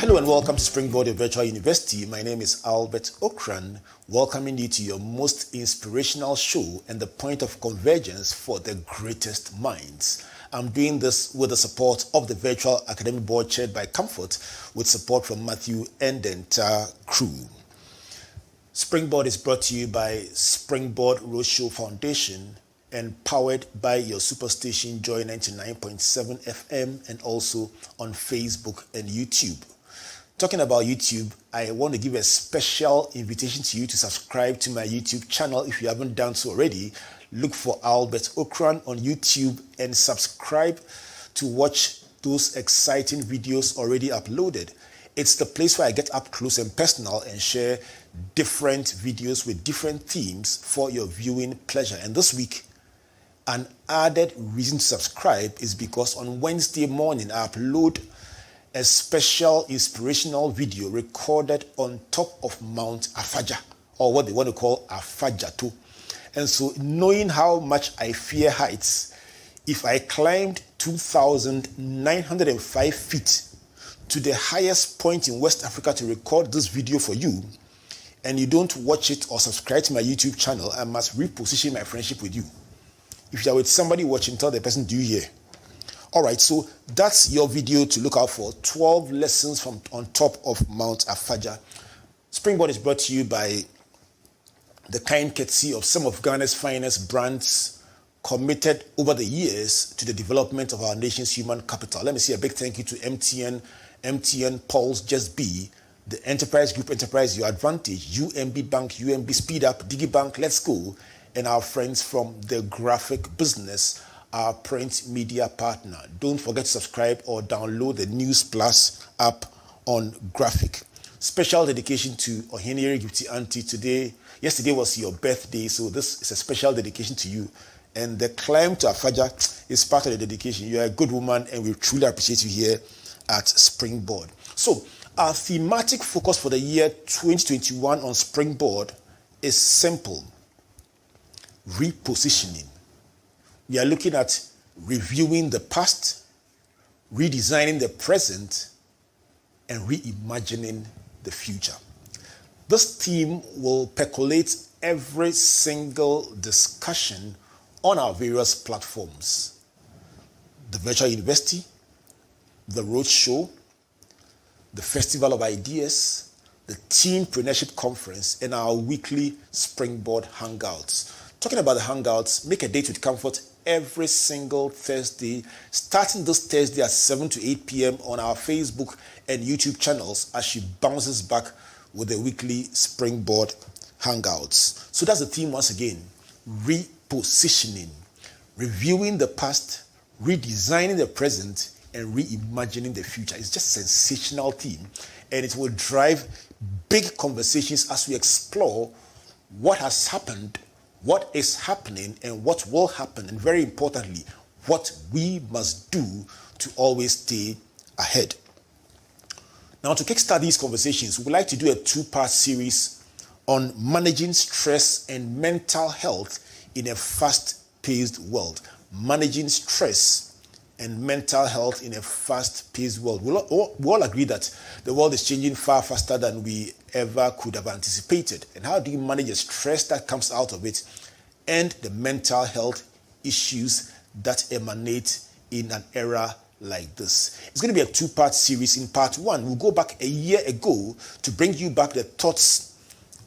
Hello and welcome to Springboard, your virtual university. My name is Albert Ocran, welcoming you to your most inspirational show and the point of convergence for the greatest minds. I'm doing this with the support of the virtual academic board chaired by Comfort, with support from Matthew and the entire crew. Springboard is brought to you by Springboard Roadshow Foundation and powered by your superstation Joy 99.7 FM and also on Facebook and YouTube. Talking about YouTube, I want to give a special invitation to you to subscribe to my YouTube channel if you haven't done so already. Look for Albert Ocran on YouTube and subscribe to watch those exciting videos already uploaded. It's the place where I get up close and personal and share different videos with different themes for your viewing pleasure. And this week, an added reason to subscribe is because on Wednesday morning, I upload a special inspirational video recorded on top of Mount Afaja, or what they want to call Afajato. And so, knowing how much I fear heights, if I climbed 2,905 feet to the highest point in West Africa to record this video for you, and you don't watch it or subscribe to my YouTube channel, I must reposition my friendship with you. If you're with somebody watching, tell the person, do you hear? All right, so that's your video to look out for. 12 lessons from on top of Mount Afaja. Springboard is brought to you by the kind courtesy of some of Ghana's finest brands committed over the years to the development of our nation's human capital. Let me say a big thank you to MTN Pulse Just Be, the Enterprise Group Enterprise Your Advantage, UMB Bank, UMB Speed Up, DigiBank Let's Go, and our friends from the graphic business, our print media partner. Don't forget to subscribe or download the News Plus app on Graphic. Special dedication to Ohenere Gifty Auntie today. Yesterday was your birthday, so this is a special dedication to you. And the climb to Afaja is part of the dedication. You are a good woman, and we truly appreciate you here at Springboard. So, our thematic focus for the year 2021 on Springboard is simple: repositioning. We are looking at reviewing the past, redesigning the present, and reimagining the future. This theme will percolate every single discussion on our various platforms: the Virtual University, the Roadshow, the Festival of Ideas, the Teenpreneurship Conference, and our weekly Springboard Hangouts. Talking about the Hangouts, make a date with Comfort every single Thursday, starting this Thursday at 7 to 8 p.m. on our Facebook and YouTube channels as she bounces back with the weekly Springboard Hangouts. So that's the theme once again: repositioning, reviewing the past, redesigning the present, and reimagining the future. It's just a sensational theme, and it will drive big conversations as we explore what has happened, what is happening, and what will happen, and very importantly, what we must do to always stay ahead. Now, to kickstart these conversations, we'd like to do a two-part series on managing stress and mental health in a fast-paced world. Managing stress and mental health in a fast-paced world. We all agree that the world is changing far faster than we ever could have anticipated. And how do you manage the stress that comes out of it and the mental health issues that emanate in an era like this? It's going to be a two-part series. In part one, we'll go back a year ago to bring you back the thoughts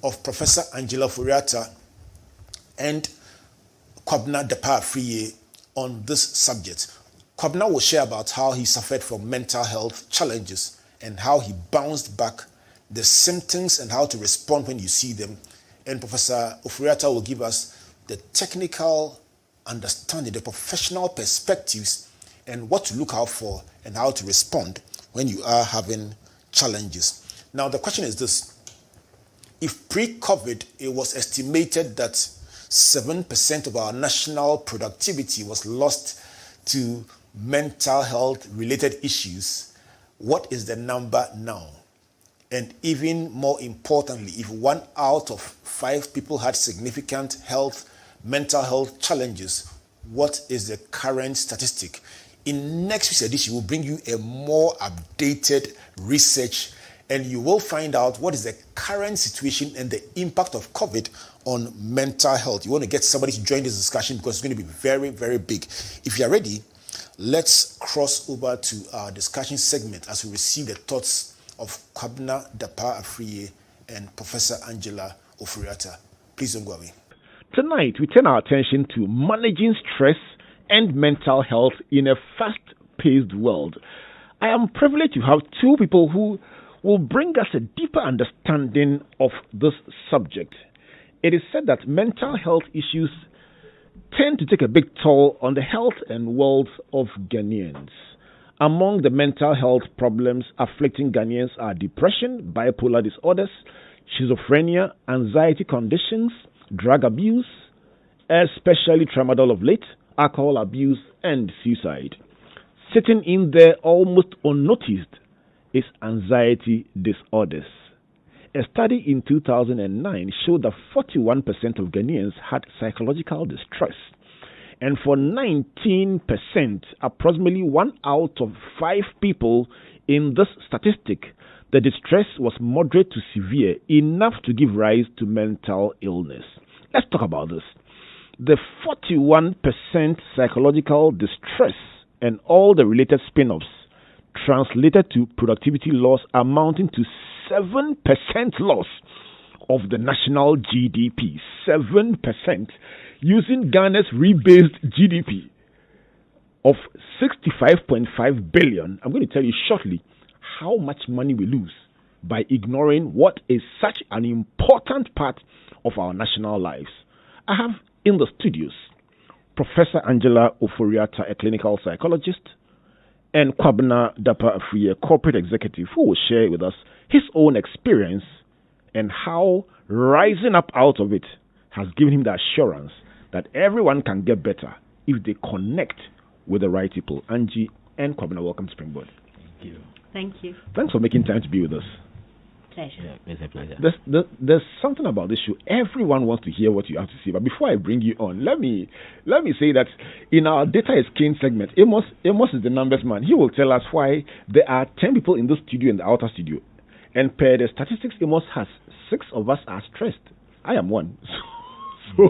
of Professor Angela Ofori-Atta and Kwabena Dapaah on this subject. Kwabena will share about how he suffered from mental health challenges and how he bounced back, the symptoms and how to respond when you see them. And Professor Ofori-Atta will give us the technical understanding, the professional perspectives, and what to look out for and how to respond when you are having challenges. Now, the question is this: if pre-COVID, it was estimated that 7% of our national productivity was lost to mental health related issues, what is the number now? And even more importantly, if 1 out of 5 people had significant mental health challenges, what is the current statistic? In next week's edition, we'll bring you a more updated research, and you will find out what is the current situation and the impact of COVID on mental health. You want to get somebody to join this discussion because it's going to be very, very big. If you are ready, let's cross over to our discussion segment as we receive the thoughts of Kwabena, Dapaah and Professor Angela Ofori-Atta. Please don't go away. Tonight, we turn our attention to managing stress and mental health in a fast-paced world. I am privileged to have two people who will bring us a deeper understanding of this subject. It is said that mental health issues tend to take a big toll on the health and wealth of Ghanaians. Among the mental health problems afflicting Ghanaians are depression, bipolar disorders, schizophrenia, anxiety conditions, drug abuse, especially tramadol of late, alcohol abuse, and suicide. Sitting in there almost unnoticed is anxiety disorders. A study in 2009 showed that 41% of Ghanaians had psychological distress. And for 19%, approximately 1 out of 5 people in this statistic, the distress was moderate to severe, enough to give rise to mental illness. Let's talk about this. The 41% psychological distress and all the related spin-offs translated to productivity loss amounting to 7% loss of the national GDP. 7%. Using Ghana's rebased GDP of 65.5 billion, I'm going to tell you shortly how much money we lose by ignoring what is such an important part of our national lives. I have in the studios Professor Angela Ofori-Atta, a clinical psychologist, and Kwabena, Dapaah, a corporate executive, who will share with us his own experience and how rising up out of it has given him the assurance that everyone can get better if they connect with the right people. Angie and Kwabena, welcome to Springboard. Thank you. Thank you. Thanks for making time to be with us. Pleasure. Yeah, it's a pleasure. There's something about this show. Everyone wants to hear what you have to say. But before I bring you on, let me say that in our Data is King segment, Amos is the numbers man. He will tell us why there are 10 people in this studio and the outer studio. And per the statistics, Amos has 6 of us are stressed. I am one. So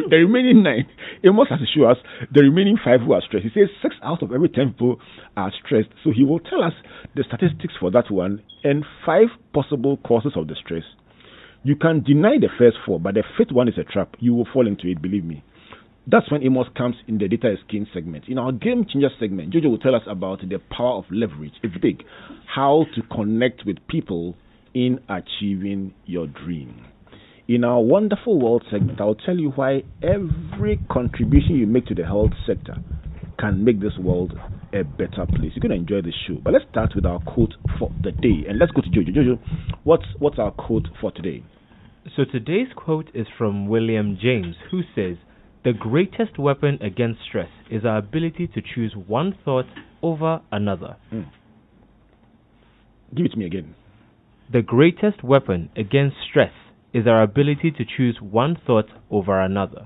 the remaining 9, Amos has to show us the remaining 5 who are stressed. He says 6 out of every 10 people are stressed. So he will tell us the statistics for that one and 5 possible causes of the stress. You can deny the first 4, but the 5th one is a trap. You will fall into it, believe me. That's when Amos comes in the Data is King segment. In our Game Changer segment, Jojo will tell us about the power of leverage. It's big. How to connect with people in achieving your dream. In our Wonderful World segment, I'll tell you why every contribution you make to the health sector can make this world a better place. You're going to enjoy the show. But let's start with our quote for the day. And let's go to Jojo. Jojo, what's our quote for today? So today's quote is from William James, who says, "The greatest weapon against stress is our ability to choose one thought over another." Give it to me again. The greatest weapon against stress is our ability to choose one thought over another.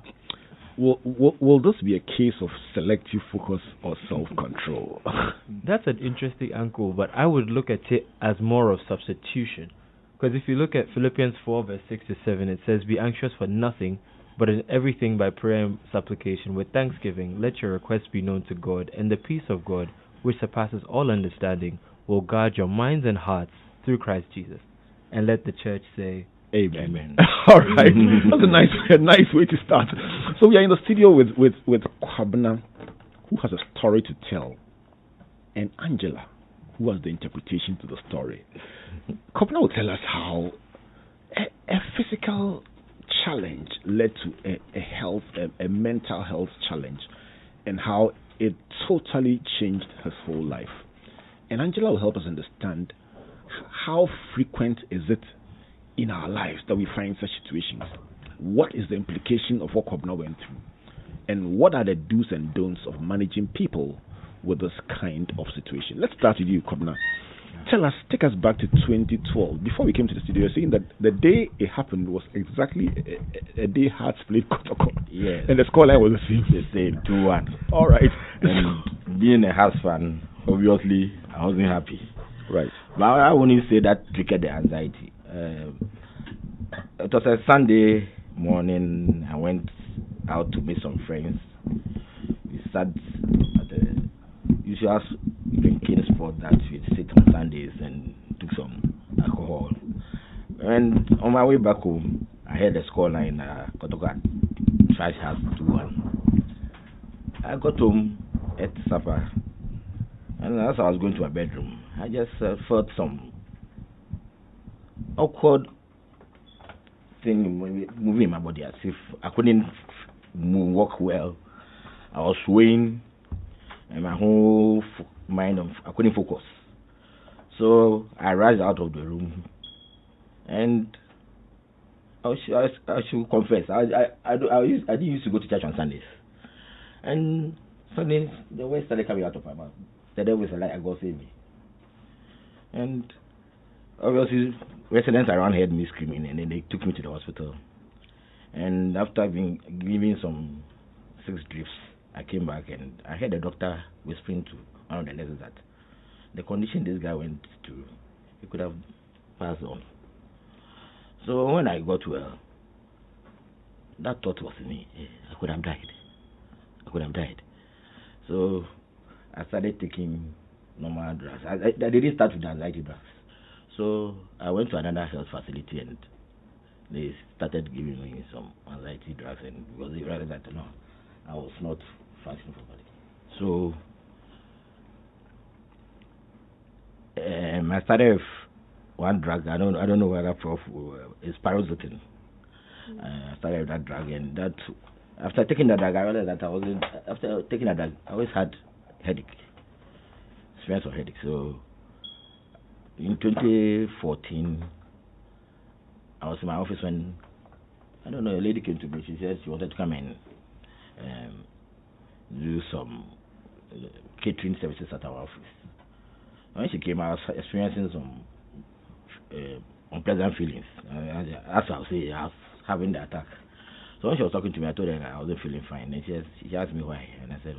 Will this be a case of selective focus or self-control? That's an interesting angle, but I would look at it as more of substitution. Because if you look at Philippians 4 verse 6 to 7, it says, "Be anxious for nothing, but in everything by prayer and supplication with thanksgiving, let your requests be known to God, and the peace of God, which surpasses all understanding, will guard your minds and hearts through Christ Jesus." And let the church say, Amen. All right. That's a nice way to start. So we are in the studio with Kwabena, who has a story to tell, and Angela, who has the interpretation to the story. Kwabena will tell us how a physical challenge led to a mental health challenge, and how it totally changed his whole life. And Angela will help us understand how frequent is it in our lives that we find such situations. What is the implication of what Kwabena went through? And what are the do's and don'ts of managing people with this kind of situation? Let's start with you, Kwabena. Take us back to 2012. Before we came to the studio, you're saying that the day it happened was exactly a day Hearts played Kotoko. Yes. And the scoreline was the same. The same, 2-1. All right. And being a husband, obviously I wasn't happy. Right. But I wouldn't say that triggered the anxiety. It was a Sunday morning. I went out to meet some friends. We sat at the usual drinking spot that we sit on Sundays and took some alcohol. And on my way back home, I heard the score line, Kotoka Trash House 2-1. I got home, ate supper, and as I was going to my bedroom, I just felt some awkward thing moving in my body as if I couldn't walk well. I was swaying, and my whole mind, I couldn't focus. So I rushed out of the room, and I should confess, I didn't used to go to church on Sundays. And suddenly the words started coming out of my mouth. The devil was like, God save me. And obviously residents around heard me screaming, and then they took me to the hospital. And after being given some 6 drips, I came back and I heard the doctor whispering to one of the nurses that the condition this guy went through, he could have passed on. So when I got well, that thought was in me, I could have died. So I started taking normal drugs. I didn't start with anxiety drugs. So I went to another health facility and they started giving me some anxiety drugs, and because they realized that no, I was not functioning properly. So I started with one drug. I don't know whether Prof is paroxetine. I started with that drug, and that after taking that drug, I realized that after taking that drug, I always had headache, experience of headache. So in 2014, I was in my office when, I don't know, a lady came to me. She said she wanted to come and do some catering services at our office. When she came, I was experiencing some unpleasant feelings. As I would say, I was having the attack. So when she was talking to me, I told her I wasn't feeling fine. And she asked me why. And I said,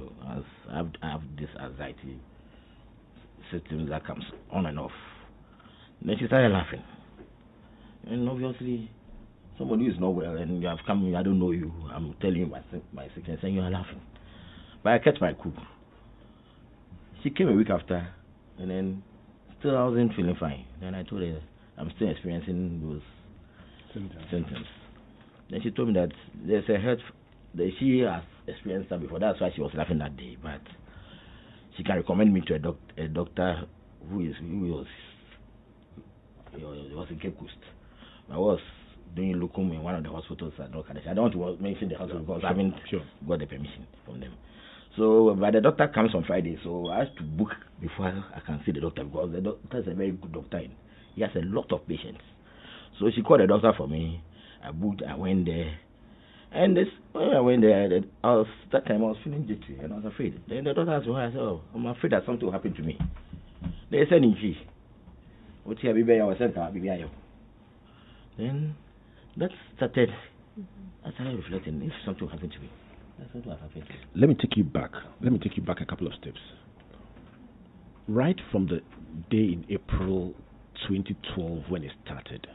I have this anxiety system that comes on and off. And then she started laughing. And obviously, somebody who is not well, and you have come, I don't know you, I'm telling you my sickness, and you are laughing. But I kept my cool. She came a week after, and then still I wasn't feeling fine. Then I told her I'm still experiencing those symptoms. Then she told me that there's a health that she has experienced that before. That's why she was laughing that day. But she can recommend me to a doctor who was in Cape Coast. I was doing locum in one of the hospitals at North Kadesh. I don't want to mention the hospital because I haven't got the permission from them. So, but the doctor comes on Friday, so I have to book before I can see the doctor, because the doctor is a very good doctor. He has a lot of patients. So she called the doctor for me. I booked, I went there. And when I went there, that time I was feeling jittery and I was afraid. Then the doctor asked me why. I said, I'm afraid that something will happen to me. They said, then that started, I started reflecting, if something will happen to me. Let me take you back a couple of steps. Right from the day in April 2012 when it started,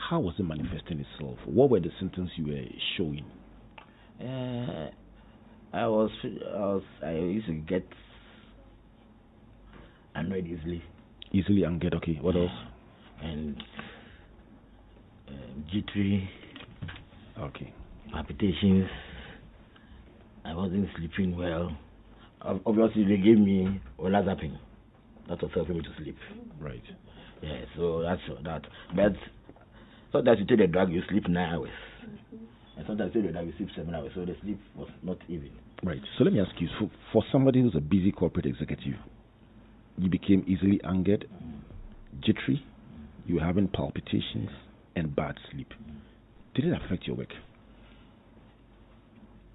how was it manifesting itself? What were the symptoms you were showing? I used to get annoyed easily. Easily angered, okay. What else? And jittery. Okay. Palpitations. I wasn't sleeping well. Obviously, they gave me olanzapine. That was helping me to sleep. Right. Yeah, so that's that. But sometimes you take the drug, you sleep 9 hours. And sometimes you take the drug, you sleep 7 hours. So the sleep was not even. Right. So let me ask you, for somebody who's a busy corporate executive, you became easily angered, jittery, you were having palpitations, and bad sleep. Did it affect your work?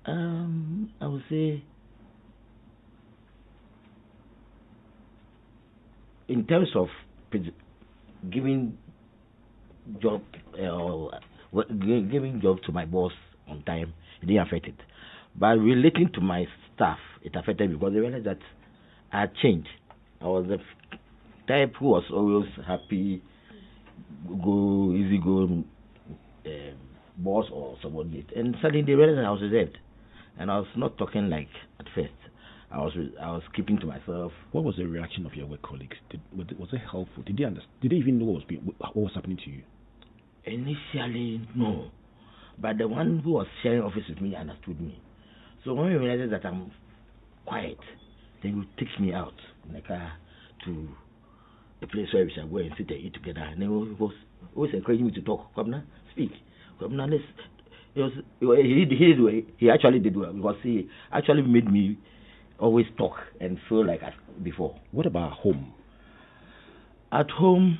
I would say, in terms of giving job to my boss on time, it didn't affect it. But relating to my staff, it affected me because they realized that I changed. I was the type who was always happy, easy go, boss or subordinate. And suddenly they realized I was reserved, and I was not talking like at first. I was keeping to myself. What was the reaction of your work colleagues? Was it helpful? Did they understand? Did they even know what was happening to you? Initially, no, but the one who was sharing office with me understood me. So when he realized that I'm quiet, then he would take me out in the car to a place where we shall go and sit and eat together. And he was always encouraging me to talk. Kwabena, speak. Kwabena, he actually did well, because he actually made me always talk and feel like before. What about home? At home,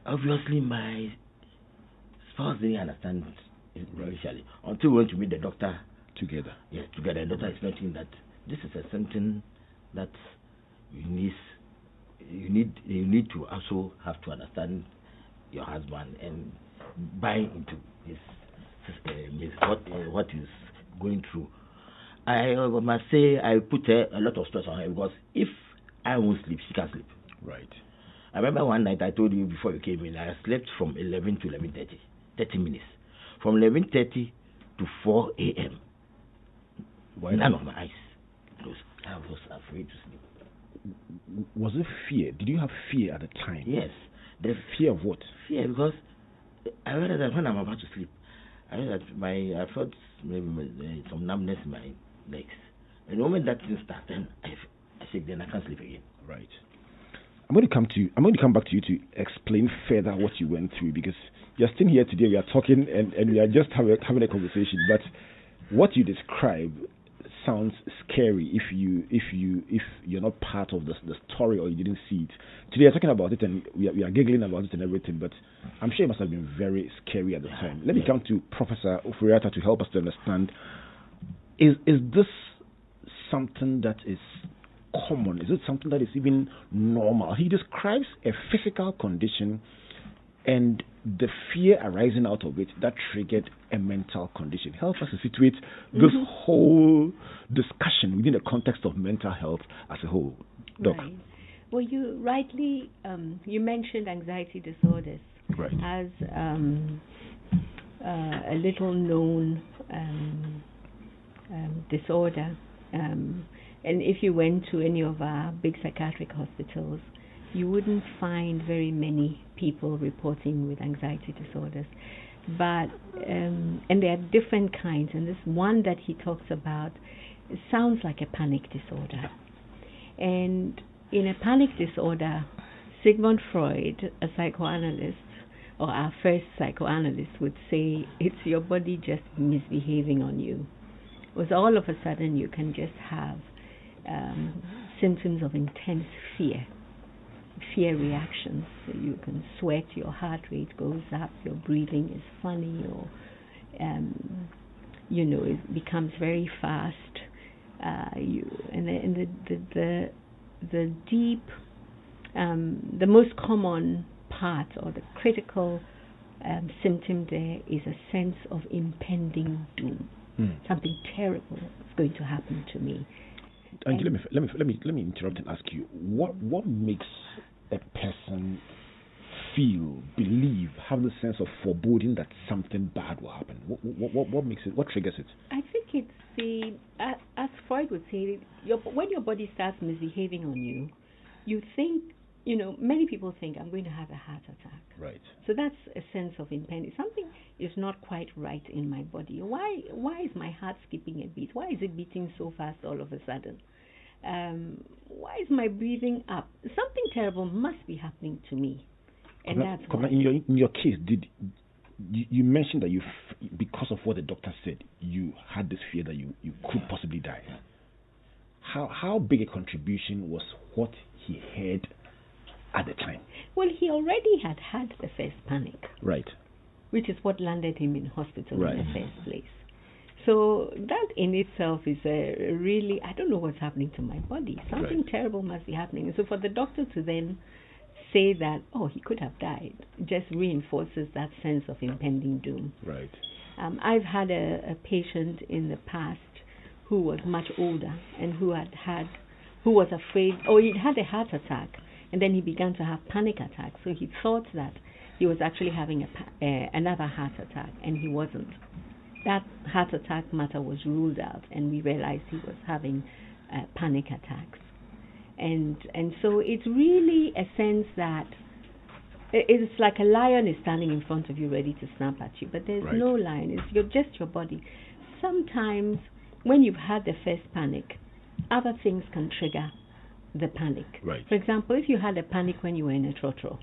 obviously my spouse didn't understand it initially until we went to meet the doctor together. Yes, together. The doctor explained that this is a symptom that you need to also have to understand your husband and buy into his what is going through. I must say I put a lot of stress on her, because if I won't sleep, she can't sleep. Right. I remember one night I told you before you came in, I slept from 11 to 11:30, 30 minutes. From 11:30 to 4 a.m. None of my eyes closed. I was afraid to sleep. Was it fear? Did you have fear at the time? Yes. The fear of what? Fear, because I realized that when I'm about to sleep, I felt maybe some numbness in my legs. And the moment that thing starts, then I shake, then I can't sleep again. Right. I'm going to come back to you to explain further what you went through, because you're still here today. We are talking and we are just having a conversation. But what you describe sounds scary if you're not part of the story or you didn't see it. Today we're talking about it and we are giggling about it and everything, but I'm sure it must have been very scary at the time. Let me come to Professor Ofori-Atta to help us to understand. Is this something that is common? Is it something that is even normal? He describes a physical condition and the fear arising out of it that triggered a mental condition. Help us to situate this whole discussion within the context of mental health as a whole. Doc. Right. Well, you rightly you mentioned anxiety disorders as a little known disorder. And if you went to any of our big psychiatric hospitals, you wouldn't find very many people reporting with anxiety disorders. But, and there are different kinds, and this one that he talks about, it sounds like a panic disorder. And in a panic disorder, Sigmund Freud, a psychoanalyst, or our first psychoanalyst, would say it's your body just misbehaving on you. Because all of a sudden you can just have symptoms of intense fear reactions. So you can sweat, your heart rate goes up, your breathing is funny, or it becomes very fast. The deep, the most common part or the critical symptom there is a sense of impending doom. Something terrible is going to happen to me. Angie, let me interrupt and ask you, what makes a person feel, believe, have the sense of foreboding that something bad will happen? What makes it? What triggers it? I think it's as Freud would say, when your body starts misbehaving on you, you think, many people think I'm going to have a heart attack. Right. So that's a sense of impending. Something is not quite right in my body. Why is my heart skipping a beat? Why is it beating so fast all of a sudden? Why is my breathing up? Something terrible must be happening to me. And that's why. In your case, did you mentioned that because of what the doctor said, you had this fear that you could possibly die. How big a contribution was what he heard at the time? Well, he already had the first panic. Right. Which is what landed him in hospital right. in the first place. So that in itself is a really, I don't know what's happening to my body. Something right. terrible must be happening. And so for the doctor to then say that, he could have died, just reinforces that sense of impending doom. Right. I've had a patient in the past who was much older and who had who was afraid, or he had a heart attack, and then he began to have panic attacks. So he thought that he was actually having another heart attack, and he wasn't. That heart attack matter was ruled out, and we realized he was having panic attacks. And so it's really a sense that it's like a lion is standing in front of you ready to snap at you, but there's no lion. It's just your body. Sometimes when you've had the first panic, other things can trigger the panic. Right. For example, if you had a panic when you were in a trotro,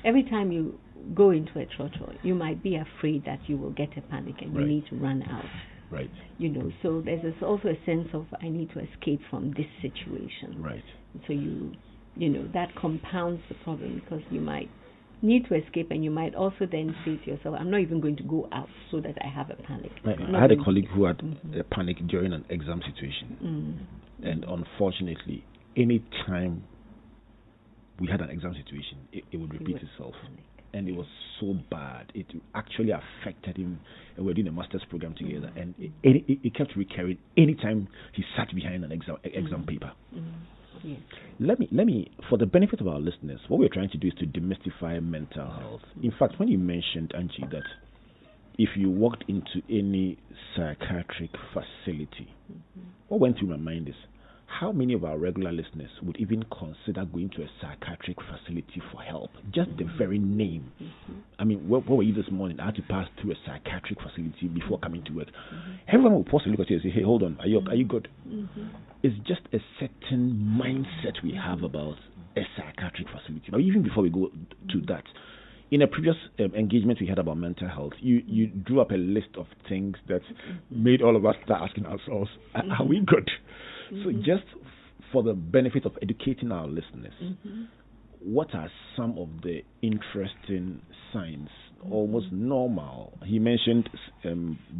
every time you go into a trotro, you might be afraid that you will get a panic and you need to run out. Right. You know, so there's also a sense of I need to escape from this situation. Right. So you know, that compounds the problem, because you might need to escape, and you might also then say to yourself, I'm not even going to go out so that I have a panic. I had a colleague who had a panic during an exam situation. And unfortunately, any time we had an exam situation, it would repeat itself. Panic. And it was so bad. It actually affected him. And we were doing a master's program together, and it kept recurring anytime he sat behind an exam paper. Yes. Let me, for the benefit of our listeners, what we're trying to do is to demystify mental health. In fact, when you mentioned, Angie, that if you walked into any psychiatric facility, what went through my mind is, how many of our regular listeners would even consider going to a psychiatric facility for help? Just the very name. I mean, where were you this morning? I had to pass through a psychiatric facility before coming to work. Everyone will pause and look at you and say, hey, hold on, are you good? It's just a certain mindset we have about a psychiatric facility. But even before we go to that, in a previous engagement we had about mental health, you drew up a list of things that made all of us start asking ourselves, are we good? So just for the benefit of educating our listeners, what are some of the interesting signs, almost normal? He mentioned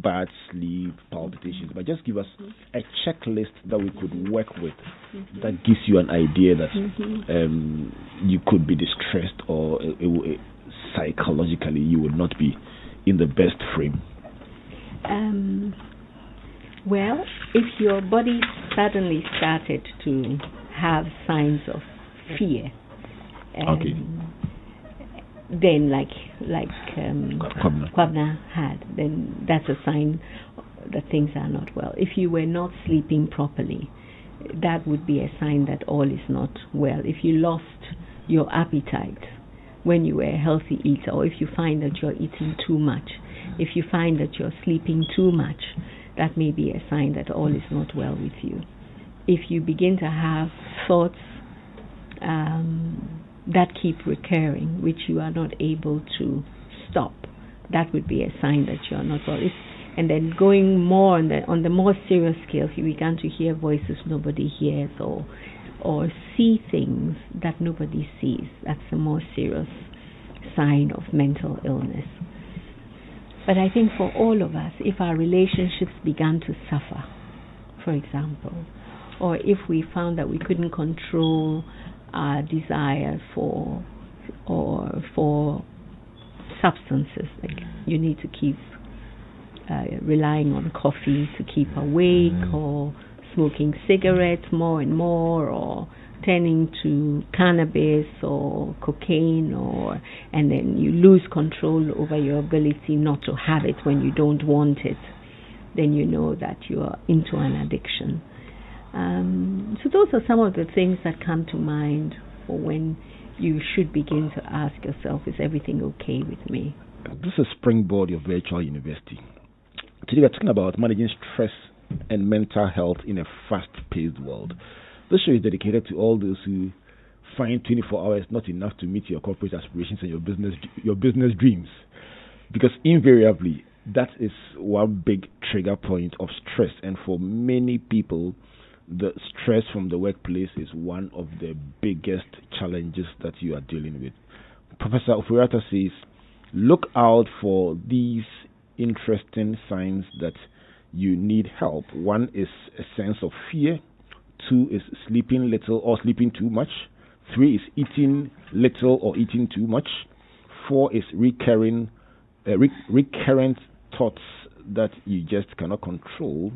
bad sleep, palpitations, but just give us a checklist that we could work with that gives you an idea that you could be distressed, or psychologically you would not be in the best frame. Well, if your body suddenly started to have signs of fear, then like Kwabena had, then that's a sign that things are not well. If you were not sleeping properly, that would be a sign that all is not well. If you lost your appetite when you were a healthy eater, or if you find that you're eating too much, if you find that you're sleeping too much, that may be a sign that all is not well with you. If you begin to have thoughts that keep recurring, which you are not able to stop, that would be a sign that you are not well. And then going more on the more serious scale, if you begin to hear voices nobody hears, or see things that nobody sees, that's a more serious sign of mental illness. But I think for all of us, if our relationships began to suffer, for example, or if we found that we couldn't control our desire for substances, like you need to keep relying on coffee to keep awake, or smoking cigarettes more and more, or turning to cannabis or cocaine, and then you lose control over your ability not to have it when you don't want it, then you know that you are into an addiction. So those are some of the things that come to mind for when you should begin to ask yourself, is everything okay with me? This is Springboard, your virtual university. Today we're talking about managing stress and mental health in a fast-paced world. This show is dedicated to all those who find 24 hours not enough to meet your corporate aspirations and your business dreams. Because invariably, that is one big trigger point of stress. And for many people, the stress from the workplace is one of the biggest challenges that you are dealing with. Professor Ofori-Atta says, look out for these interesting signs that you need help. One is a sense of fear. 2 is sleeping little or sleeping too much. 3 is eating little or eating too much. 4 is recurrent thoughts that you just cannot control.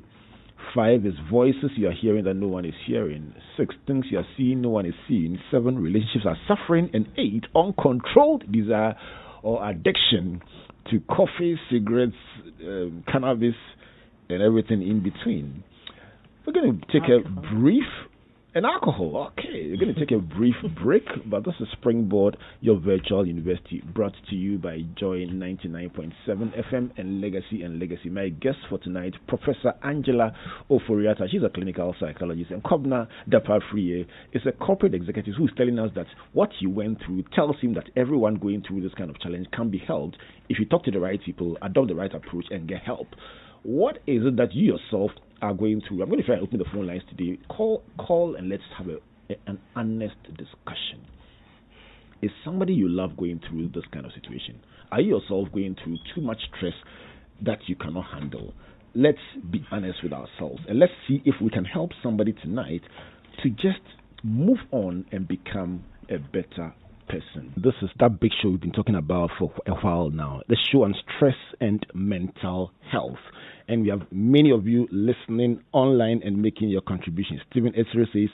5 is voices you are hearing that no one is hearing. 6, things you are seeing no one is seeing. 7, relationships are suffering. And 8, uncontrolled desire or addiction to coffee, cigarettes, cannabis, and everything in between. We're going to take a brief... And alcohol. Okay, we're going to take a brief break, but this is Springboard, your virtual university, brought to you by Joy 99.7 FM and Legacy. My guest for tonight, Professor Angela Ofori-Atta. She's a clinical psychologist, and Kwabena Dapaah is a corporate executive who's telling us that what he went through tells him that everyone going through this kind of challenge can be helped if you talk to the right people, adopt the right approach, and get help. What is it that you yourself are going through? I'm going to try and open the phone lines today. Call and let's have an honest discussion. Is somebody you love going through this kind of situation? Are you yourself going through too much stress that you cannot handle? Let's be honest with ourselves and let's see if we can help somebody tonight to just move on and become a better person. This is that big show we've been talking about for a while now. The show on stress and mental health. And we have many of you listening online and making your contributions. Stephen Ezra says,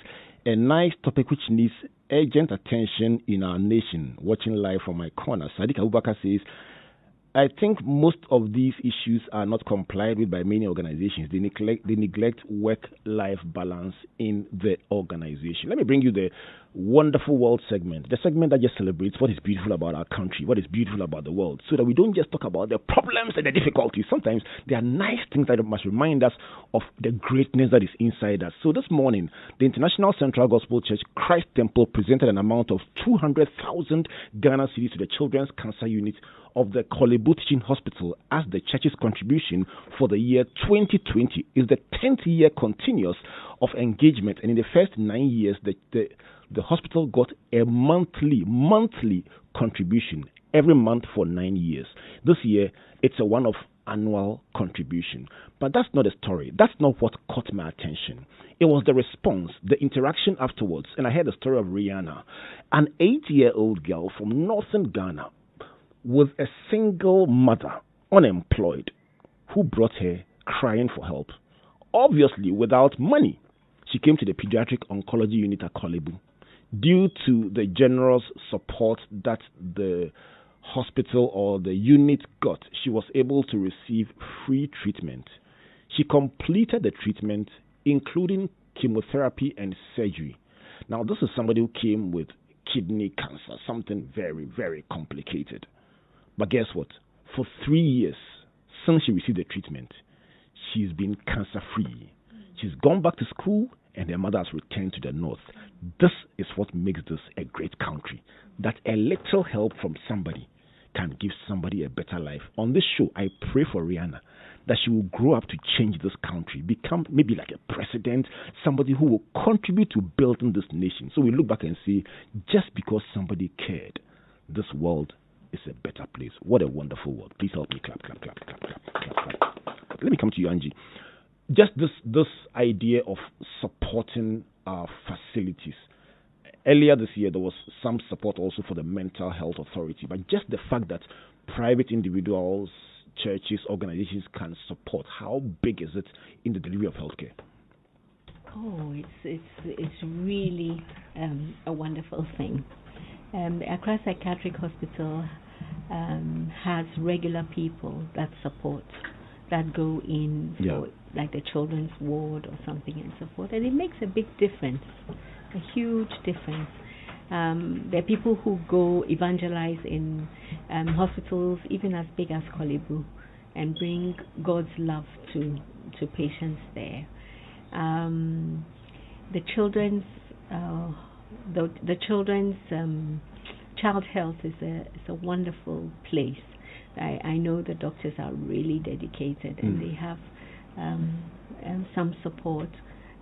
a nice topic which needs urgent attention in our nation. Watching live from my corner. Sadiq Abubakar says, I think most of these issues are not complied with by many organizations. They neglect work-life balance in the organization. Let me bring you the Wonderful World segment, the segment that just celebrates what is beautiful about our country, what is beautiful about the world, so that we don't just talk about the problems and the difficulties. Sometimes there are nice things that must remind us of the greatness that is inside us. So this morning, the International Central Gospel Church Christ Temple presented an amount of 200,000 Ghana cedis to the Children's Cancer Unit of the Kolebu Teaching Hospital as the church's contribution for the year 2020. Is the 10th year continuous of engagement, and in the first 9 years, the hospital got a monthly contribution every month for 9 years. This year, it's a one-off annual contribution. But that's not the story. That's not what caught my attention. It was the response, the interaction afterwards. And I heard the story of Rihanna, an 8-year-old girl from northern Ghana with a single mother, unemployed, who brought her crying for help. Obviously, without money, she came to the pediatric oncology unit at Kolebu. Due to the generous support that the hospital or the unit got, she was able to receive free treatment. She completed the treatment, including chemotherapy and surgery. Now, this is somebody who came with kidney cancer, something very, very complicated. But guess what? For 3 years, since she received the treatment, she's been cancer-free. She's gone back to school, and her mother has returned to the north. This is what makes this a great country, that a little help from somebody can give somebody a better life. On this show, I pray for Rihanna that she will grow up to change this country, become maybe like a president, somebody who will contribute to building this nation. So we look back and say, just because somebody cared, this world is a better place. What a wonderful world. Please help me clap. Let me come to you, Angie. Just this idea of supporting our facilities. Earlier this year, there was some support also for the Mental Health Authority, but just the fact that private individuals, churches, organizations can support, how big is it in the delivery of healthcare? Oh, it's really a wonderful thing. The Accra Psychiatric Hospital has regular people that support, that go in for like the children's ward or something and so forth, and it makes a big difference, a huge difference. There are people who go evangelize in hospitals even as big as Kolebu and bring God's love to patients there. The children's child health is a wonderful place. I know the doctors are really dedicated and they have some support.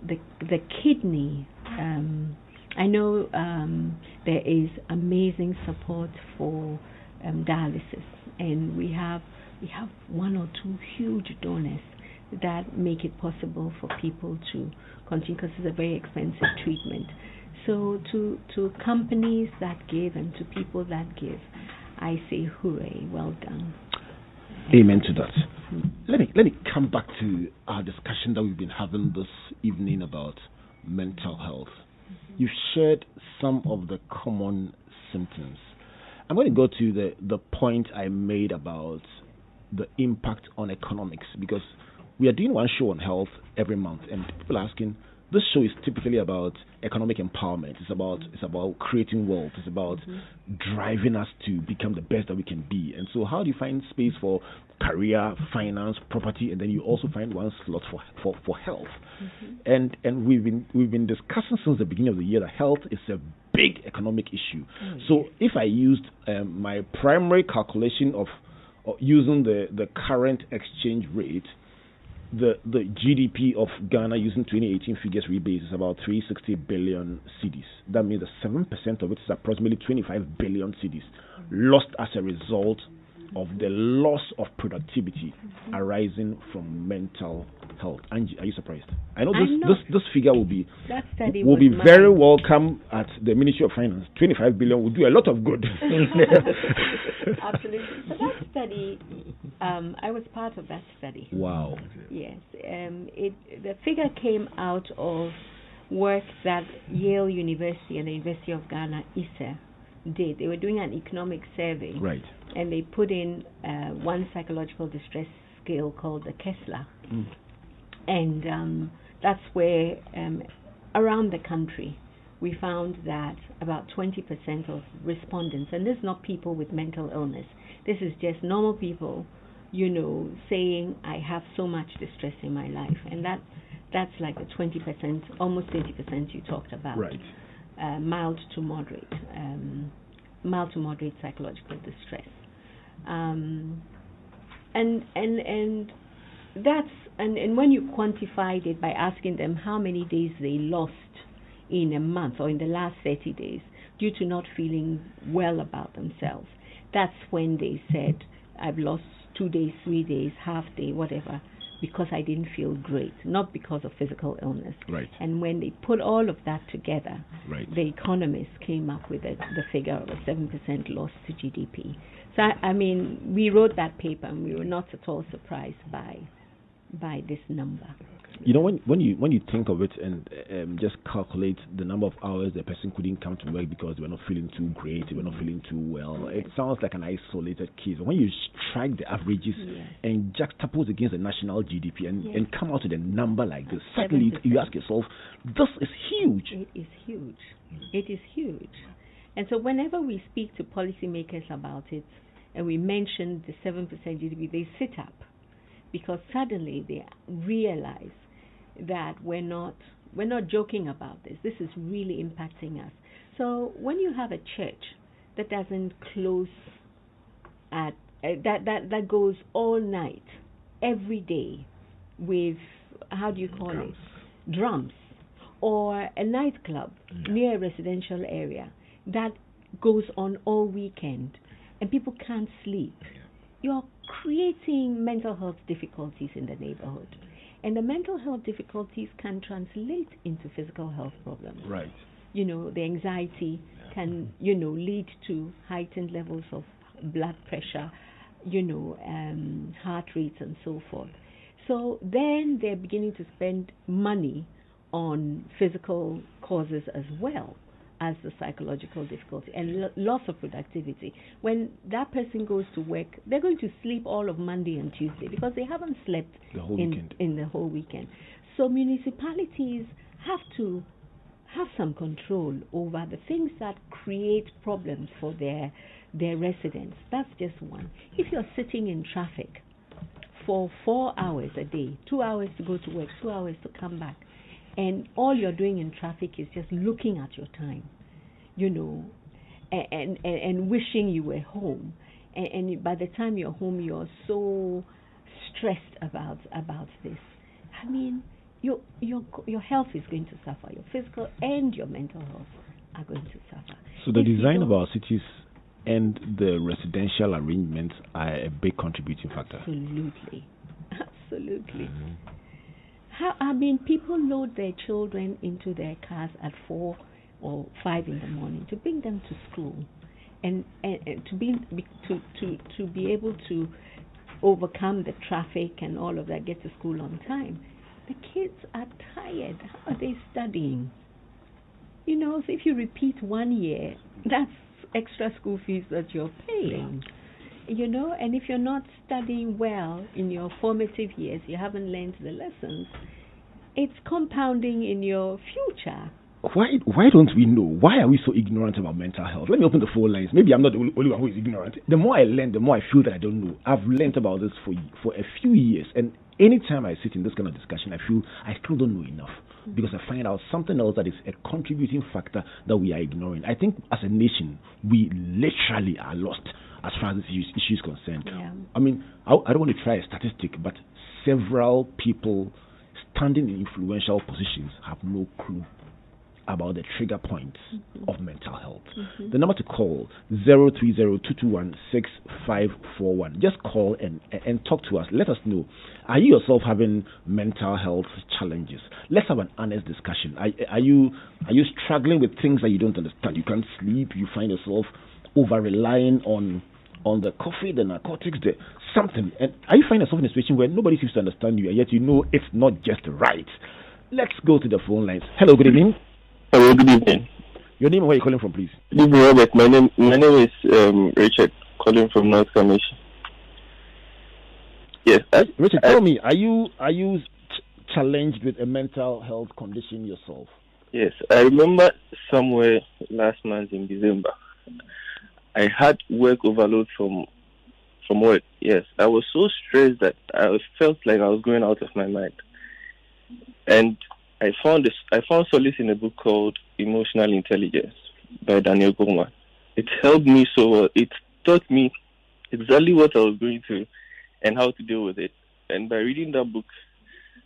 The kidney, I know there is amazing support for dialysis, and we have 1 or 2 huge donors that make it possible for people to continue, because it's a very expensive treatment. So to companies that give and to people that give, I say hooray, well done. Amen to that. Let me come back to our discussion that we've been having this evening about mental health. You've shared some of the common symptoms. I'm going to go to the point I made about the impact on economics, because we are doing one show on health every month, and people are asking, this show is typically about economic empowerment. It's about creating wealth. It's about driving us to become the best that we can be. And so, how do you find space for career, finance, property, and then you also find one slot for health? And we've been discussing since the beginning of the year that health is a big economic issue. So, if I used my primary calculation of using the current exchange rate, the GDP of Ghana using 2018 figures rebase is about 360 billion cedis. That means that 7% of it is approximately 25 billion cedis lost as a result of the loss of productivity arising from mental health. Angie, are you surprised? I know this figure will be very welcome at the Ministry of Finance. 25 billion will do a lot of good. Absolutely. So that study, I was part of that study. Wow. Yes. The figure came out of work that Yale University and the University of Ghana, ISA, did. They were doing an economic survey. Right. And they put in one psychological distress scale called the Kessler. And that's where, around the country, we found that about 20% of respondents, and this is not people with mental illness, this is just normal people, saying, I have so much distress in my life. And that's like the 20%, almost 20% you talked about. Right. Mild to moderate psychological distress. And that's and when you quantified it by asking them how many days they lost in a month or in the last 30 days due to not feeling well about themselves, that's when they said, I've lost 2 days, 3 days, half day, whatever, because I didn't feel great, not because of physical illness. Right. And when they put all of that together, right, the economists came up with the figure of a 7% loss to GDP. So, I mean, we wrote that paper and we were not at all surprised by this number. When you think of it and just calculate the number of hours the person couldn't come to work because they were not feeling too great, they were not feeling too well, it sounds like an isolated case. When you strike the averages and juxtapose against the national GDP and come out with a number like this, suddenly you ask yourself, this is huge. It is huge. It is huge. And so whenever we speak to policymakers about it and we mention the 7% GDP, they sit up because suddenly they realize that we're not joking about this. This is really impacting us. So when you have a church that doesn't close at that goes all night, every day, with drums, or a nightclub near a residential area that goes on all weekend, and people can't sleep, you're creating mental health difficulties in the neighborhood. And the mental health difficulties can translate into physical health problems. Right. The anxiety can, lead to heightened levels of blood pressure, heart rates and so forth. So then they're beginning to spend money on physical causes as well as the psychological difficulty and loss of productivity. When that person goes to work, they're going to sleep all of Monday and Tuesday because they haven't slept in the whole weekend. So municipalities have to have some control over the things that create problems for their residents. That's just one. If you're sitting in traffic for 4 hours a day, 2 hours to go to work, 2 hours to come back, and all you're doing in traffic is just looking at your time, and wishing you were home. And by the time you're home, you're so stressed about this. I mean, your health is going to suffer. Your physical and your mental health are going to suffer. So the design of our cities and the residential arrangements are a big contributing factor. Absolutely. People load their children into their cars at 4 or 5 in the morning to bring them to school, and to be able to overcome the traffic and all of that, get to school on time. The kids are tired. How are they studying? So if you repeat 1 year, that's extra school fees that you're paying. And if you're not studying well in your formative years, you haven't learned the lessons, it's compounding in your future. Why don't we know? Why are we so ignorant about mental health? Let me open the phone lines. Maybe I'm not the only one who is ignorant. The more I learn, the more I feel that I don't know. I've learned about this for a few years, and anytime I sit in this kind of discussion, I feel I still don't know enough, because I find out something else that is a contributing factor that we are ignoring. I think as a nation, we literally are lost as far as this issue is concerned. Yeah. I mean, I don't want to try a statistic, but several people standing in influential positions have no clue about the trigger points of mental health. The number to call, 030-221-6541. Just call and talk to us. Let us know. Are you yourself having mental health challenges? Let's have an honest discussion. Are you struggling with things that you don't understand? You can't sleep. You find yourself over-relying on the coffee, the narcotics, something. And are you finding yourself in a situation where nobody seems to understand you, and yet you know it's not just right? Let's go to the phone lines. Hello, good evening. Hello, good evening. Your name and where are you calling from, please? Good evening, Robert. My name is Richard, calling from North Commission. Yes. Richard, tell me, are you challenged with a mental health condition yourself? Yes, I remember somewhere last month in December, I had work overload from work. Yes, I was so stressed that I felt like I was going out of my mind, and I found solace in a book called Emotional Intelligence by Daniel Goleman. It helped me so well. It taught me exactly what I was going through and how to deal with it. And by reading that book,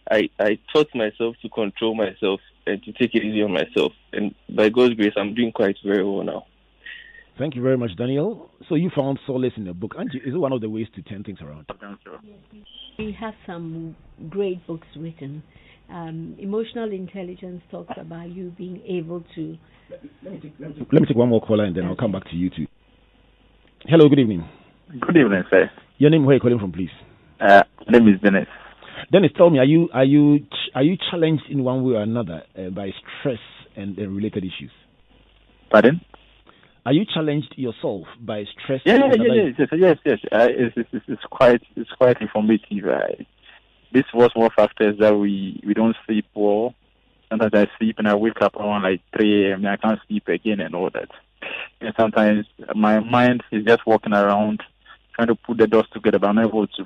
I taught myself to control myself and to take it easy on myself. And by God's grace, I'm doing quite very well now. Thank you very much, Daniel. So you found solace in the book. Is it one of the ways to turn things around? We have some great books written. Emotional intelligence talks about you being able to... Let me take one more caller and then I'll come back to you too. Hello, good evening. Good evening, sir. Your name, where are you calling from, please? My name is Dennis. Dennis, tell me, are you challenged in one way or another by stress and related issues? Pardon? Are you challenged yourself by stress? Yes. It's quite informative. This was one factors that we don't sleep well. Sometimes I sleep and I wake up around like 3 a.m. and I can't sleep again and all that. And sometimes my mind is just walking around trying to put the dots together, but I'm not able to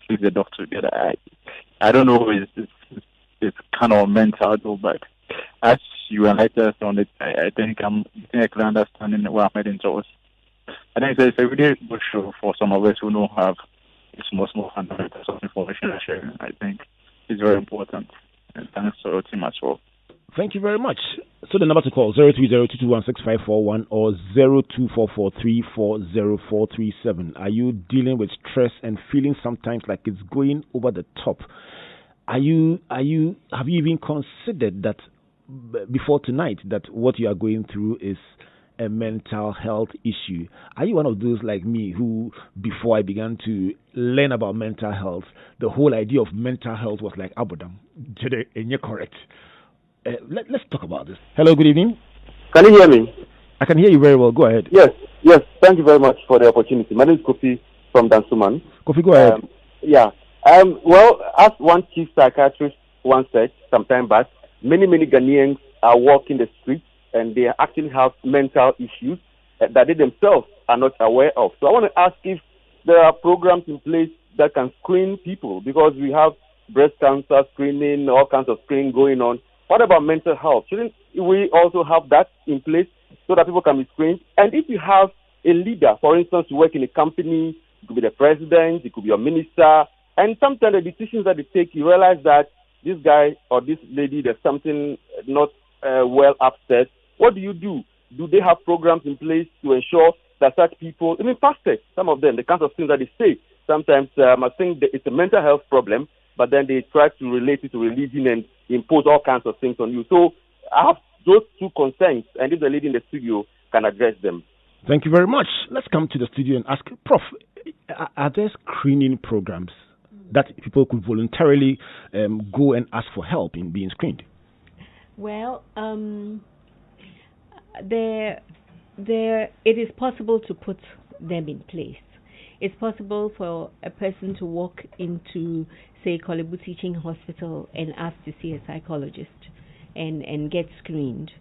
fix the dots together. I don't know if it's kind of mental though, but as you enlighten us on it, I think I can understand where I'm heading towards. I think it's a really good show for some of us who don't have small fundamentals of information sharing. I think it's very important. And thanks to your team as well. Thank you very much. So the number to call 030-221-6541 or 024434037. Are you dealing with stress and feeling sometimes like it's going over the top? Have you even considered that before tonight that what you are going through is a mental health issue? Are you one of those like me who, before I began to learn about mental health, the whole idea of mental health was like abodam? And you're correct. Let's talk about this. Hello, good evening. Can you hear me? I can hear you very well. Go ahead. Yes. Thank you very much for the opportunity. My name is Kofi from Dansuman. Kofi, go ahead. Well, as one chief psychiatrist once said some time back, many Ghanaians are walking the streets and they actually have mental issues that they themselves are not aware of. So I want to ask if there are programs in place that can screen people, because we have breast cancer screening, all kinds of screening going on. What about mental health? Shouldn't we also have that in place so that people can be screened? And if you have a leader, for instance, you work in a company, it could be the president, it could be your minister, and sometimes the decisions that they take, you realize that this guy or this lady, there's something not well upset. What do you do? Do they have programs in place to ensure that such people, even pastors, some of them, the kinds of things that they say, sometimes I think that it's a mental health problem, but then they try to relate it to religion and impose all kinds of things on you. So I have those two concerns, and if the lady in the studio can address them. Thank you very much. Let's come to the studio and ask Prof. Are there screening programs that people could voluntarily go and ask for help in being screened? Well, it is possible to put them in place. It's possible for a person to walk into, say, Korle Bu Teaching Hospital and ask to see a psychologist and get screened.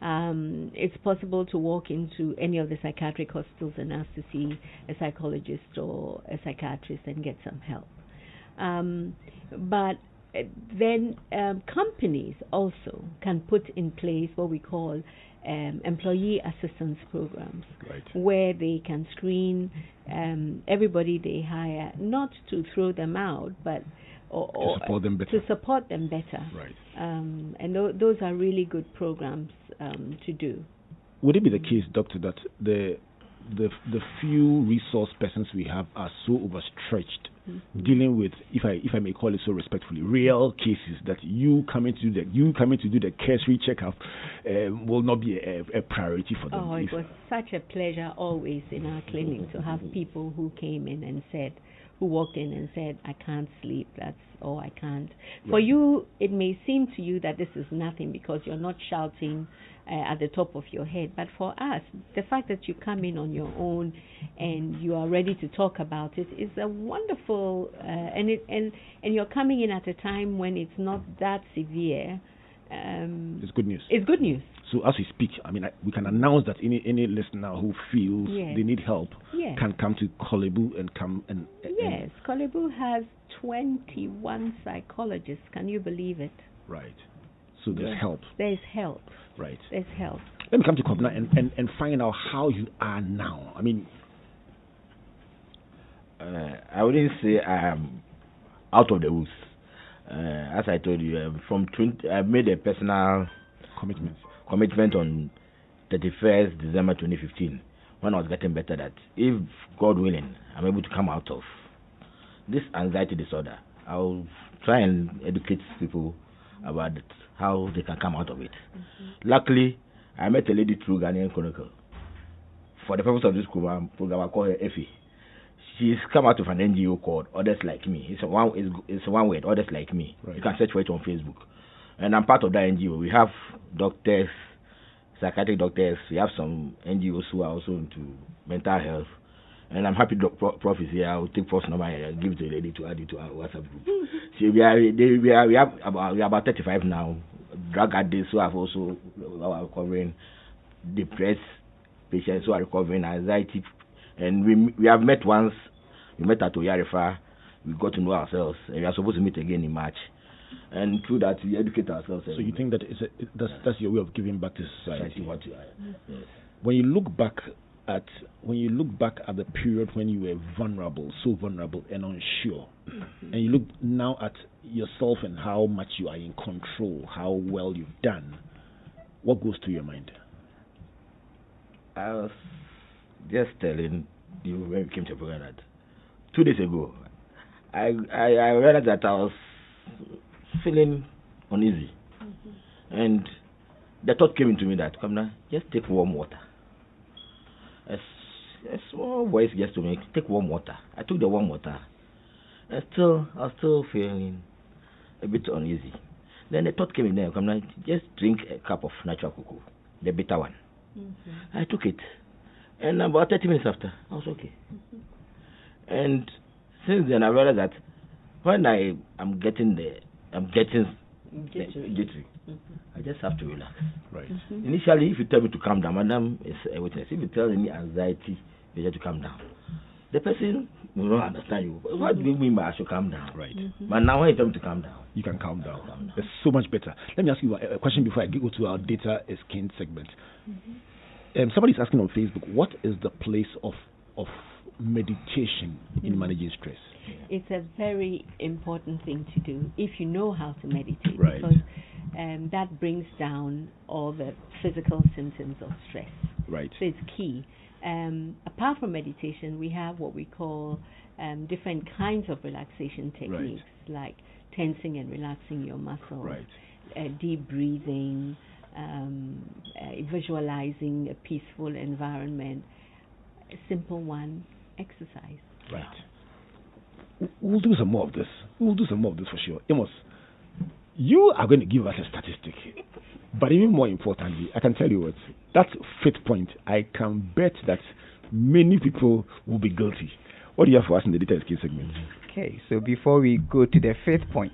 It's possible to walk into any of the psychiatric hospitals and ask to see a psychologist or a psychiatrist and get some help. But then companies also can put in place what we call employee assistance programs, where they can screen everybody they hire, not to throw them out, but to support them better. To support them better. Right. And those are really good programs to do. Would it be the case, Doctor, that the few resource persons we have are so overstretched, dealing with, if I may call it so respectfully, real cases that you coming to do the cursory checkup will not be a priority for them? Oh, it was such a pleasure always in our clinic to have people who came in and who walked in and said, I can't sleep, I can't. Right. For you, it may seem to you that this is nothing because you're not shouting at the top of your head. But for us, the fact that you come in on your own and you are ready to talk about it is a wonderful, and you're coming in at a time when it's not that severe. It's good news. It's good news. So as we speak, we can announce that any listener who feels they need help can come to Korle Bu and come and... Yes, Korle Bu has 21 psychologists. Can you believe it? Right. So there's help. There's help. Right. There's help. Let me come to Kwabena and find out how you are now. I wouldn't say I am out of the woods. As I told you, I made a personal commitment on 31st December 2015 when I was getting better that if God willing, I'm able to come out of this anxiety disorder. I'll try and educate people about it, how they can come out of it. Luckily, I met a lady through Ghanaian Chronicle. For the purpose of this program I call her Effie. She's come out of an NGO called Others Like Me. It's one word, Others Like Me. Right. You can search for it on Facebook. And I'm part of that NGO. We have doctors, psychiatric doctors. We have some NGOs who are also into mental health. And I'm happy Prof is here. I'll take Prof's number and give it to the lady to add it to our WhatsApp group. See, we are about 35 now. Drug addicts who have also are recovering, depressed patients who are recovering, anxiety. And we have met once. We met at Oyarifa. We got to know ourselves. And we are supposed to meet again in March. And through that, we educate ourselves. So you think that that's your way of giving back to society? Yes. When you look back at the period when you were vulnerable, so vulnerable and unsure, and you look now at yourself and how much you are in control, how well you've done, what goes through your mind? I was just telling you when we came to the program that 2 days ago, I realized that I was feeling uneasy. And the thought came into me that, Kwabena, just take warm water. A small voice gets to me, take warm water. I took the warm water. And I was still feeling a bit uneasy. Then the thought came in there, Kwabena, just drink a cup of natural cocoa, the bitter one. I took it. And about 30 minutes after, I was okay. And since then, I realized that when I'm getting jittery, I just have to relax. Right. Initially, if you tell me to calm down, madam is a witness. If you tell any anxiety, you have to calm down. The person will not understand you. What do you mean by I should calm down? Right. But now when you tell me to calm down, you can calm down. It's so much better. Let me ask you a question before I go to our data is king segment. Somebody's asking on Facebook, what is the place of meditation in managing stress? It's a very important thing to do if you know how to meditate, right. Because that brings down all the physical symptoms of stress. Right. So it's key. Apart from meditation, we have what we call different kinds of relaxation techniques, like tensing and relaxing your muscles, deep breathing, visualizing a peaceful environment. A simple one, exercise. Right. We'll do some more of this. We'll do some more of this for sure. Amos, you are going to give us a statistic. But even more importantly, I can tell you what, that fifth point, I can bet that many people will be guilty. What do you have for us in the data exchange segment? Okay, so before we go to the fifth point,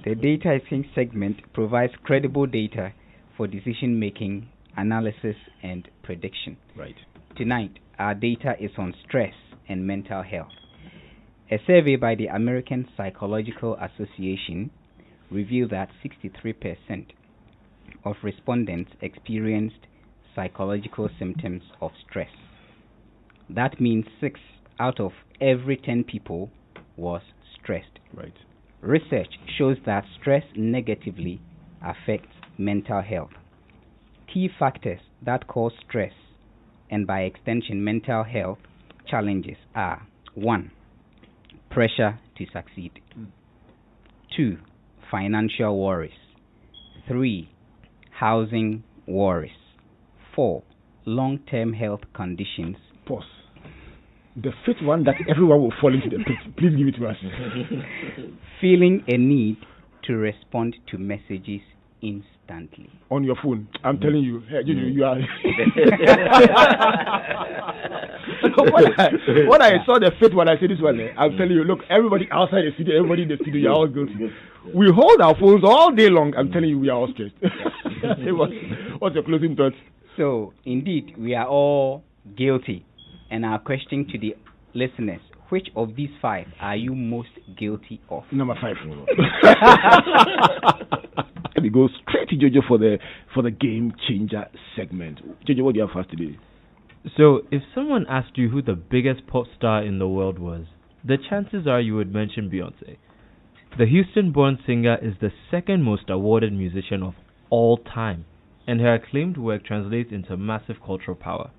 the data exchange segment provides credible data for decision making, analysis, and prediction. Right. Tonight, our data is on stress and mental health. A survey by the American Psychological Association revealed that 63% of respondents experienced psychological symptoms of stress. That means 6 out of every 10 people was stressed. Right. Research shows that stress negatively affects mental health. Key factors that cause stress and by extension mental health challenges are 1. Pressure to succeed. 2. Financial worries. 3. Housing worries. 4. Long-term health conditions. Pause. The fifth one that everyone will fall into the pit. Please give it to us. Feeling a need to respond to messages instantly. On your phone. I'm telling you. Hey, you are. when I saw the fifth one, I said this one. I'm telling you, look, everybody outside the studio, everybody in the studio, you're all guilty. We hold our phones all day long. I'm telling you, we are all stressed. What's your closing thoughts? So, indeed, we are all guilty. And our question to the listeners, which of these 5 are you most guilty of? Number 5. Let me go straight to Jojo for the game changer segment. Jojo, what do you have for us today? So, if someone asked you who the biggest pop star in the world was, the chances are you would mention Beyonce. The Houston-born singer is the second most awarded musician of all time, and her acclaimed work translates into massive cultural power.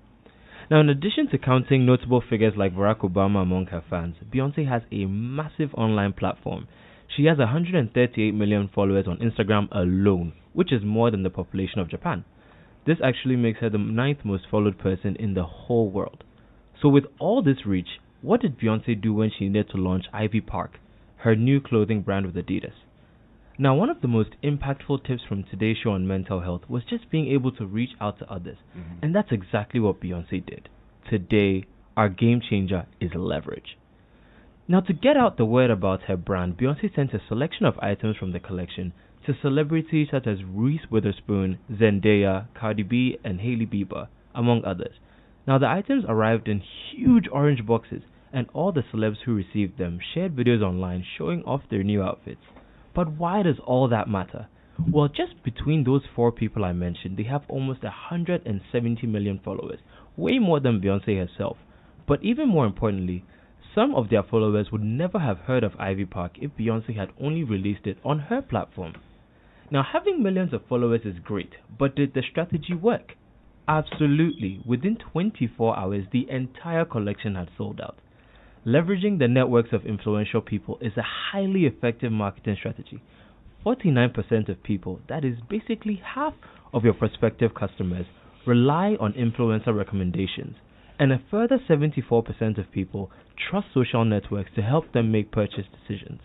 Now, in addition to counting notable figures like Barack Obama among her fans, Beyonce has a massive online platform. She has 138 million followers on Instagram alone, which is more than the population of Japan. This actually makes her the 9th most followed person in the whole world. So with all this reach, what did Beyonce do when she needed to launch Ivy Park, her new clothing brand with Adidas? Now, one of the most impactful tips from today's show on mental health was just being able to reach out to others. And that's exactly what Beyonce did. Today, our game changer is leverage. Now, to get out the word about her brand, Beyonce sent a selection of items from the collection to celebrities such as Reese Witherspoon, Zendaya, Cardi B, and Hailey Bieber, among others. Now, the items arrived in huge orange boxes, and all the celebs who received them shared videos online showing off their new outfits. But why does all that matter? Well, just between those 4 people I mentioned, they have almost 170 million followers, way more than Beyonce herself. But even more importantly, some of their followers would never have heard of Ivy Park if Beyonce had only released it on her platform. Now, having millions of followers is great, but did the strategy work? Absolutely. Within 24 hours, the entire collection had sold out. Leveraging the networks of influential people is a highly effective marketing strategy. 49% of people, that is basically half of your prospective customers, rely on influencer recommendations, and a further 74% of people trust social networks to help them make purchase decisions.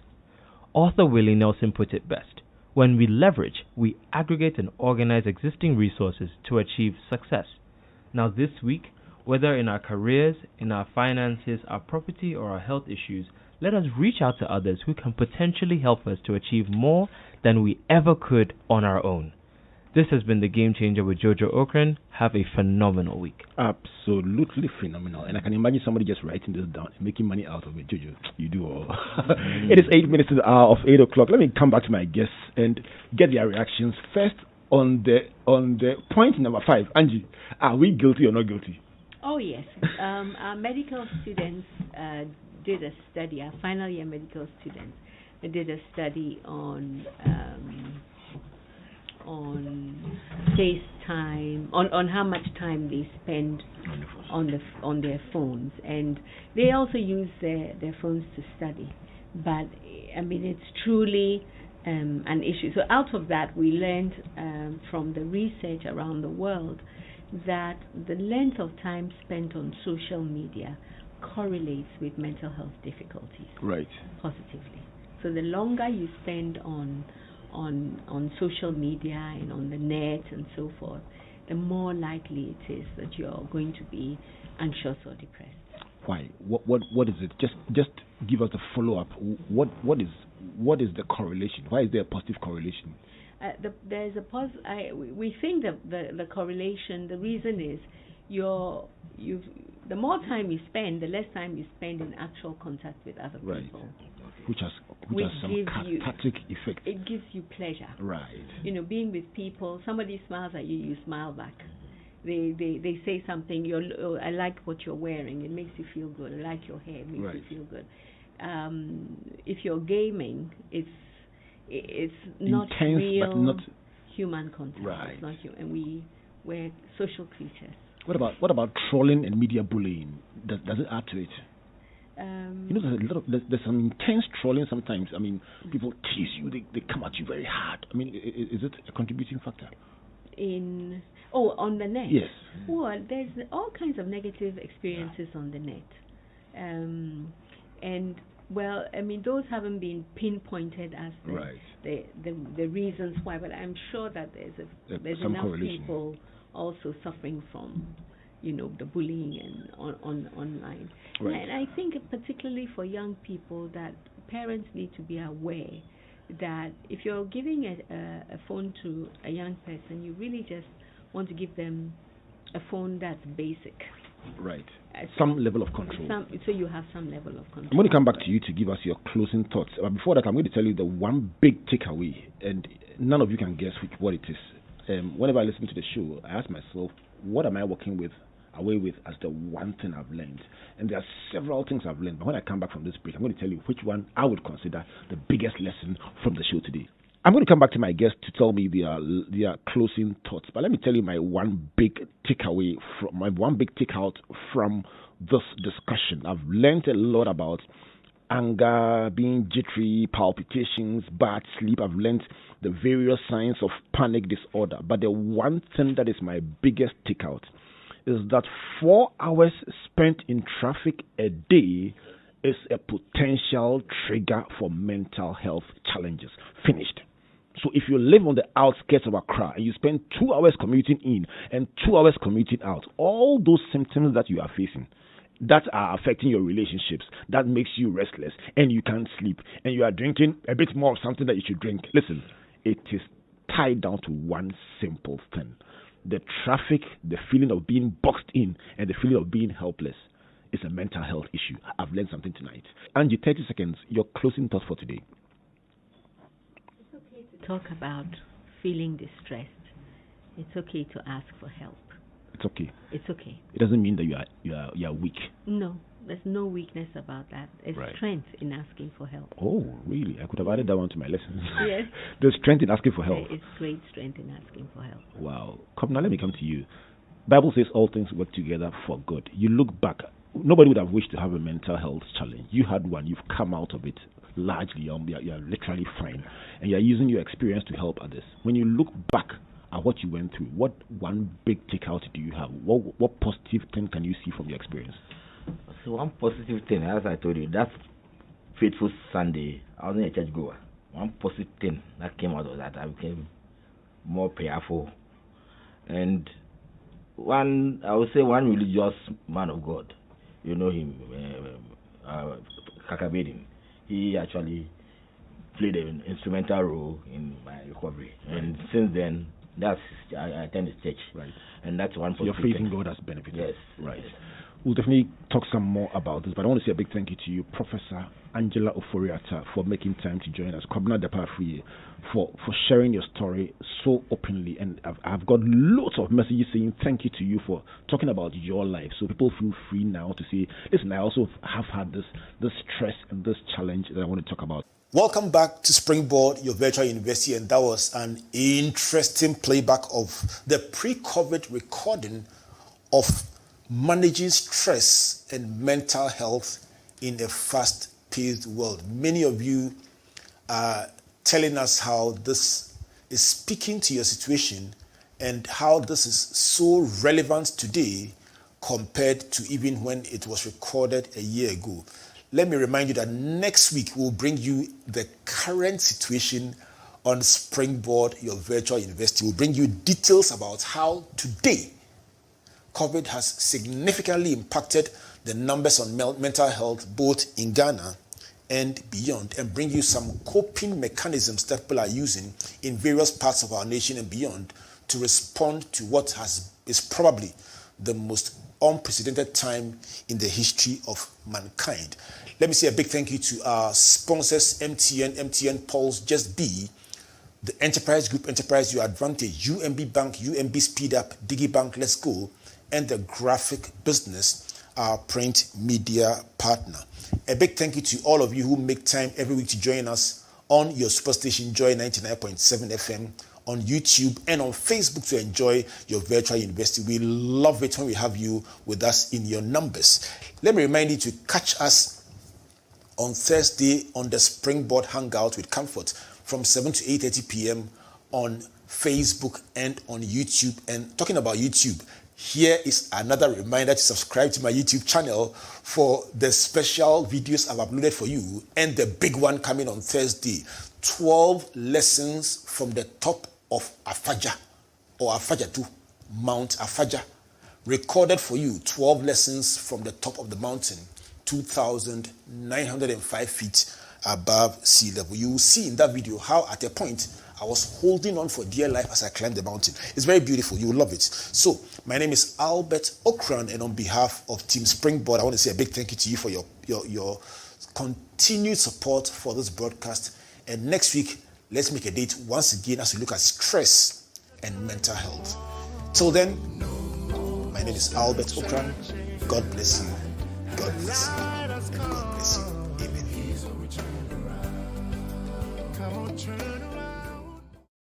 Author Willie Nelson put it best: when we leverage, we aggregate and organize existing resources to achieve success. Now this week, whether in our careers, in our finances, our property, or our health issues, let us reach out to others who can potentially help us to achieve more than we ever could on our own. This has been the Game Changer with Jojo Ocran. Have a phenomenal week. Absolutely phenomenal. And I can imagine somebody just writing this down and making money out of it. Jojo, you do all. It is 8 minutes to the hour of 8 o'clock. Let me come back to my guests and get their reactions. First, on the point number 5. Angie, are we guilty or not guilty? Oh, yes. Our medical students did a study, our final year medical students did a study on FaceTime, on how much time they spend on their phones, and they also use their phones to study. But I mean, it's truly an issue. So out of that, we learned from the research around the world that the length of time spent on social media correlates with mental health difficulties. Right. Positively. So the longer you spend on social media and on the net and so forth, the more likely it is that you're going to be anxious or depressed. Why? What is it? Just give us a follow up. What is the correlation? Why is there a positive correlation? There's a we think that the correlation. The reason is the more time you spend, the less time you spend in actual contact with other people. Which has some cathartic effect. It gives you pleasure. Right. Being with people, somebody smiles at you, you smile back. They say something, I like what you're wearing, it makes you feel good. I like your hair, it makes you feel good. If you're gaming, it's not intense, real but not human contact. Right. It's not and we're social creatures. What about trolling and media bullying? Does it add to it? There's some intense trolling sometimes. I mean, people tease you, they come at you very hard. I mean, is it a contributing factor? On the net? Yes. Well, there's all kinds of negative experiences on the net. Those haven't been pinpointed as the reasons why, but I'm sure that there's enough people also suffering from the bullying and online. Right. And I think particularly for young people that parents need to be aware that if you're giving a phone to a young person, you really just want to give them a phone that's basic. Right. Some level of control. So you have some level of control. I'm going to come back to you to give us your closing thoughts. But before that, I'm going to tell you the one big takeaway, and none of you can guess what it is. Whenever I listen to the show, I ask myself, what am I walking away with as the one thing I've learned? And there are several things I've learned, but when I come back from this break, I'm going to tell you which one I would consider the biggest lesson from the show today. I'm going to come back to my guest to tell me their closing thoughts, but let me tell you my one big takeaway, my one big takeout from this discussion. I've learned a lot about anger, being jittery, palpitations, bad sleep. I've learned the various signs of panic disorder, but the one thing that is my biggest takeout is that 4 hours spent in traffic a day is a potential trigger for mental health challenges. Finished. So if you live on the outskirts of Accra and you spend 2 hours commuting in and 2 hours commuting out, all those symptoms that you are facing that are affecting your relationships, that makes you restless and you can't sleep and you are drinking a bit more of something that you should drink. Listen, it is tied down to one simple thing. The traffic, the feeling of being boxed in, and the feeling of being helpless is a mental health issue. I've learned something tonight. Angie, 30 seconds, your closing thoughts for today. It's okay to talk about feeling distressed. It's okay to ask for help. It's okay. It's okay. It doesn't mean that you are weak. No, there's no weakness about that. There's right. strength in asking for help. Oh, really? I could have added that one to my lessons. Yes. There's strength in asking for help. There is great strength in asking for help. Wow. Now let me come to you. Bible says all things work together for good. You look back, nobody would have wished to have a mental health challenge. You had one. You've come out of it largely. You're literally fine. And you're using your experience to help others. When you look back at what you went through, what one big takeout do you have? What positive thing can you see from your experience? So one positive thing, as I told you, that fateful Sunday, I wasn't a church goer. One positive thing that came out of that, I became more prayerful. And one religious man of God, you know him, Kakabedin. He actually played an instrumental role in my recovery. Right. And since then, I attend his church. Right. And that's one so positive your faith thing. in God has benefited. Yes. Right. Yes. We'll definitely talk some more about this, but I want to say a big thank you to you, Professor Angela Ofori-Atta, for making time to join us. Kwabena Dapaah for sharing your story so openly, and I've got lots of messages saying thank you to you for talking about your life. So people feel free now to say, listen, I also have had this stress and this challenge that I want to talk about. Welcome back to Springboard, your virtual university, and that was an interesting playback of the pre-COVID recording of managing stress and mental health in a fast-paced world. Many of you are telling us how this is speaking to your situation and how this is so relevant today compared to even when it was recorded a year ago. Let me remind you that next week we'll bring you the current situation on Springboard, your virtual university. We'll bring you details about how today COVID has significantly impacted the numbers on mental health both in Ghana and beyond, and bring you some coping mechanisms that people are using in various parts of our nation and beyond to respond to what is probably the most unprecedented time in the history of mankind. Let me say a big thank you to our sponsors, MTN Pulse, Just Be, the Enterprise Group, Enterprise Your Advantage, UMB Bank, UMB Speed Up, DigiBank, Let's Go, and the Graphic Business, our print media partner. A big thank you to all of you who make time every week to join us on your superstation Joy 99.7 FM, on YouTube and on Facebook to enjoy your virtual university. We love it when we have you with us in your numbers. Let me remind you to catch us on Thursday on the Springboard Hangout with Comfort from 7 to 8:30 p.m. on Facebook and on YouTube. And talking about YouTube, here is another reminder to subscribe to my YouTube channel for the special videos I've uploaded for you and the big one coming on Thursday. 12 lessons from the top of Afaja or Afaja 2, Mount Afaja. Recorded for you 12 lessons from the top of the mountain, 2,905 feet above sea level. You will see in that video how at a point I was holding on for dear life as I climbed the mountain. It's very beautiful. You will love it. So, my name is Albert Ocran, and on behalf of Team Springboard, I want to say a big thank you to you for your continued support for this broadcast. And next week, let's make a date once again as we look at stress and mental health. Till then, my name is Albert Ocran. God bless you. God bless you. God bless you.